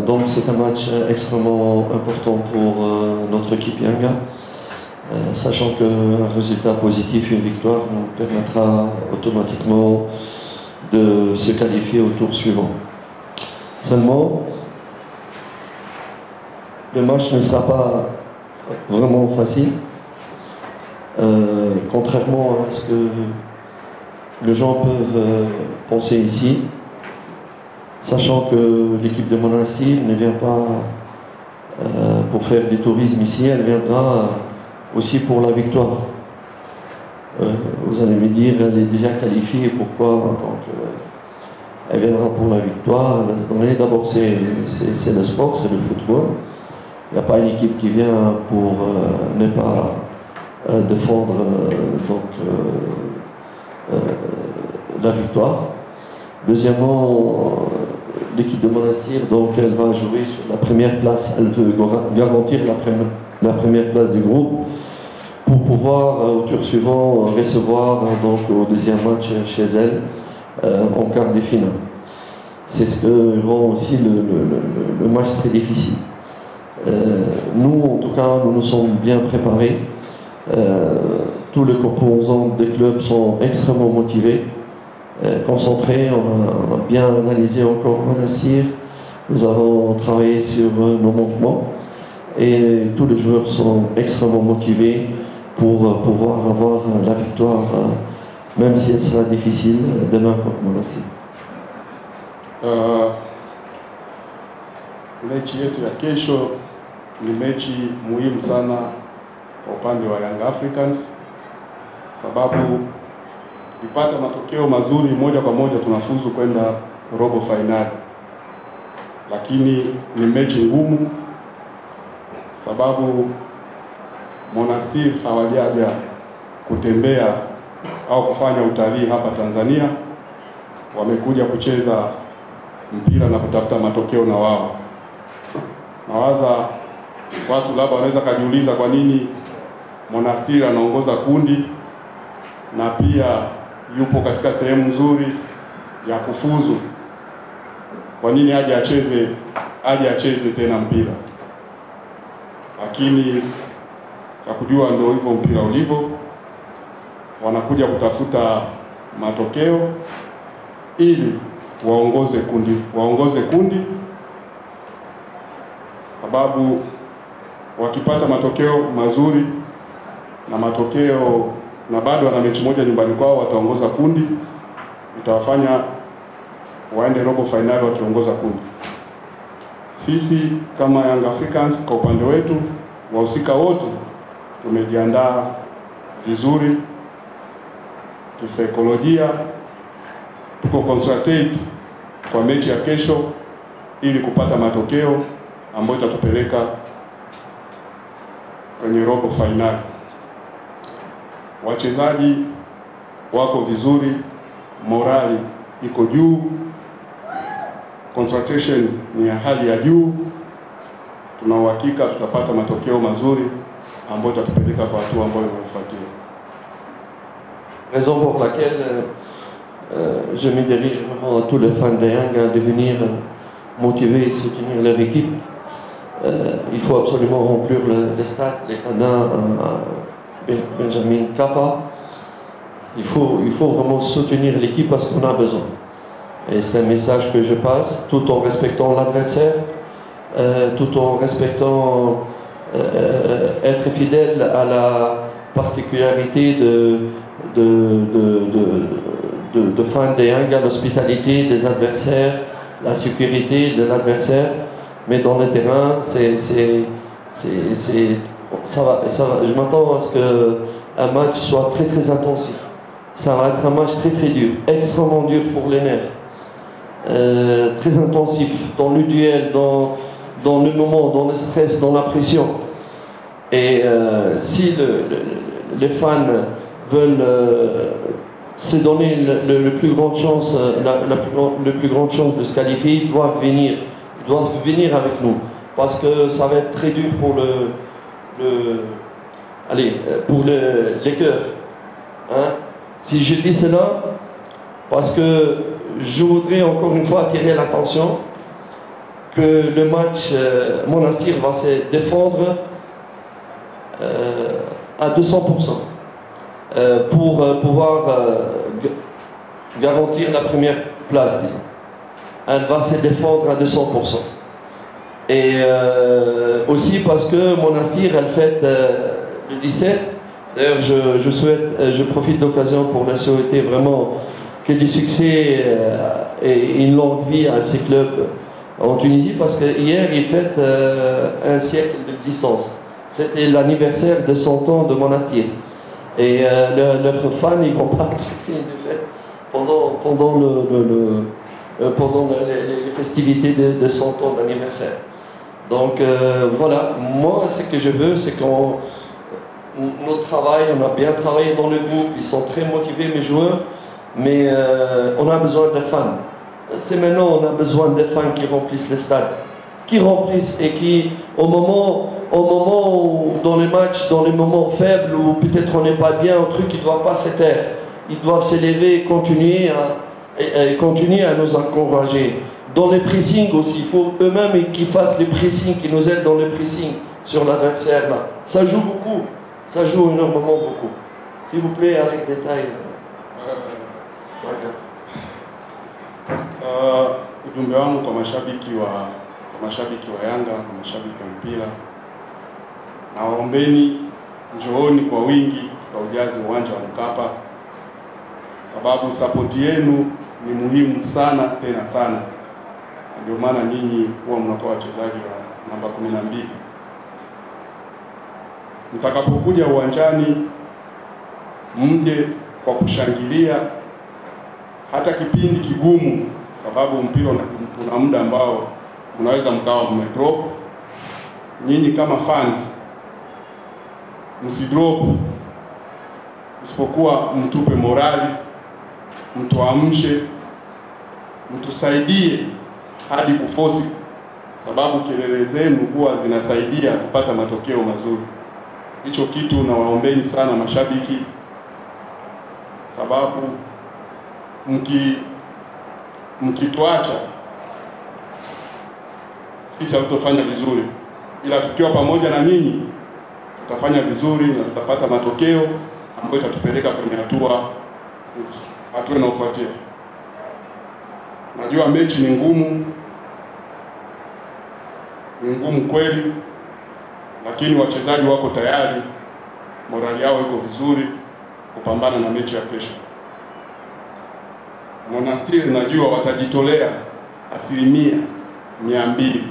Donc c'est un match extrêmement important pour notre équipe Yanga, sachant qu'un résultat positif, une victoire, nous permettra automatiquement de se qualifier au tour suivant. Seulement, le match ne sera pas vraiment facile, contrairement à ce que les gens peuvent penser ici, sachant que l'équipe de Monastir ne vient pas pour faire du tourisme ici, elle viendra aussi pour la victoire. Vous allez me dire, elle est déjà qualifiée, pourquoi? Donc, elle viendra pour la victoire. D'abord, c'est le sport, c'est le football. Il n'y a pas une équipe qui vient pour ne pas défendre la victoire. Deuxièmement, l'équipe de Monastir, donc elle va jouer sur la première place, elle veut garantir la première place du groupe pour pouvoir au tour suivant recevoir donc au deuxième match chez elle en quart de finale. C'est ce que rend aussi le match très difficile. Nous, en tout cas, nous nous sommes bien préparés. Tous les composants des clubs sont extrêmement motivés, concentrés. On a bien analysé encore Monastir. Nous avons travaillé sur nos manquements et tous les joueurs sont extrêmement motivés pour pouvoir avoir la victoire, même si elle sera difficile demain contre Monastir. Mechi yetu ya kesho ni mechi muhimu sana kwa upande wa Young Africans, sababu tukipata matokeo mazuri moja kwa moja tunafuzu kwenda robo finali, lakini ni mechi ngumu sababu Monastir hawajaja kutembea au kufanya utalii hapa Tanzania, wamekuja kucheza mpira na kutafuta matokeo na wao. Nawaza watu labda wanaweza kujiuliza kwa nini Monastir anaongoza kundi na pia yupo katika sehemu nzuri ya kufuzu. Kwa nini aje acheze tena mpira? Lakini kwa kujua ndio hivyo mpira ulivyo, wanakuja kutafuta matokeo ili waongoze kundi, sababu wakipata matokeo mazuri na bado wana mechi moja nyumbani kwao, wataongoza kundi, itawafanya waende robo finali wakiongoza kundi. Sisi kama Young Africans kwa upande wetu, wahusika wote tumejiandaa vizuri kisaikolojia, tuko concentrate kwa mechi ya kesho ili kupata matokeo ambayo itatupeleka kwenye robo finali. Wachezaji wako vizuri, morali iko juu, concentration ni ya hali ya juu. Tuna uhakika tutapata matokeo mazuri ambayo itatupeleka kwa hatua ambayo inafuatia. Raison pour laquelle je me dirige vraiment à tous les fans de Yanga de venir motiver et soutenir leur équipe. Il faut absolument remplir le stade, les Canadiens, Benjamin Kappa. Il faut vraiment soutenir l'équipe parce qu'on a besoin. Et c'est un message que je passe, tout en respectant l'adversaire, tout en respectant, être fidèle à la particularité de fans de Yanga, l'hospitalité des adversaires, la sécurité de l'adversaire, mais dans le terrain, je m'attends à ce qu'un match soit très très intensif. Ça va être un match très très dur, extrêmement dur pour les nerfs, très intensif dans le duel, dans le moment, dans le stress, dans la pression. Et si les fans veulent se donner le plus grande chance, la plus grande chance de se qualifier, ils doivent venir avec nous, parce que ça va être très dur pour les cœurs. Hein? Si je dis cela, parce que je voudrais encore une fois attirer l'attention que le match, Monastir va se défendre à 200% pour pouvoir garantir la première place, disons. Elle va se défendre à 200%. Et aussi parce que Monastir, elle fête le 17. D'ailleurs, je profite de l'occasion pour leur souhaiter vraiment que du succès et une longue vie à ces clubs en Tunisie, parce que hier, ils fêtent un siècle d'existence. C'était l'anniversaire de 100 ans de Monastir. Et leurs fans, ils vont pas accepter une fête pendant les festivités de 100 ans d'anniversaire. Donc voilà, moi ce que je veux, c'est qu'on a bien travaillé dans le groupe, ils sont très motivés mes joueurs, mais on a besoin de fans. C'est maintenant on a besoin de fans qui remplissent les stades, qui remplissent et qui, au moment où, dans les matchs, dans les moments faibles où peut-être on n'est pas bien, un truc, ils ne doivent pas se taire. Ils doivent s'élever et continuer à nous encourager. Dans les pressings aussi, il faut eux-mêmes qu'ils fassent les pressings, qu'ils nous aident dans les pressings sur l'adversaire là. Ça joue beaucoup, ça joue énormément beaucoup. S'il vous plaît, avec détail. Ujumbe wangu kwa mashabiki wa Yanga, kwa mashabiki wa mpira, nawaombeni njooni kwa wingi kwa ujazi uwanja wa Mkapa, sababu sapoti yenu ni muhimu sana, tena sana. Ndio maana nyinyi huwa mnakuwa wachezaji wa namba 12. Mtakapokuja uwanjani, mje kwa kushangilia hata kipindi kigumu, sababu mpira una muda ambao mnaweza mkawa mmedrop. Nyinyi kama fans msidrop, isipokuwa mtupe morali, mtuamshe, mtusaidie hadi kufosi, sababu kelele zenu huwa zinasaidia kupata matokeo mazuri. Hicho kitu nawaombeni sana mashabiki, sababu mkituacha sisi hatutafanya vizuri, ila tukiwa pamoja na nyinyi tutafanya vizuri na tutapata matokeo ambayo itatupeleka kwenye hatua inayofuatia. Najua mechi ni ngumu kweli, lakini wachezaji wako tayari, morali yao iko vizuri kupambana na mechi ya kesho. Monastir najua watajitolea 200%.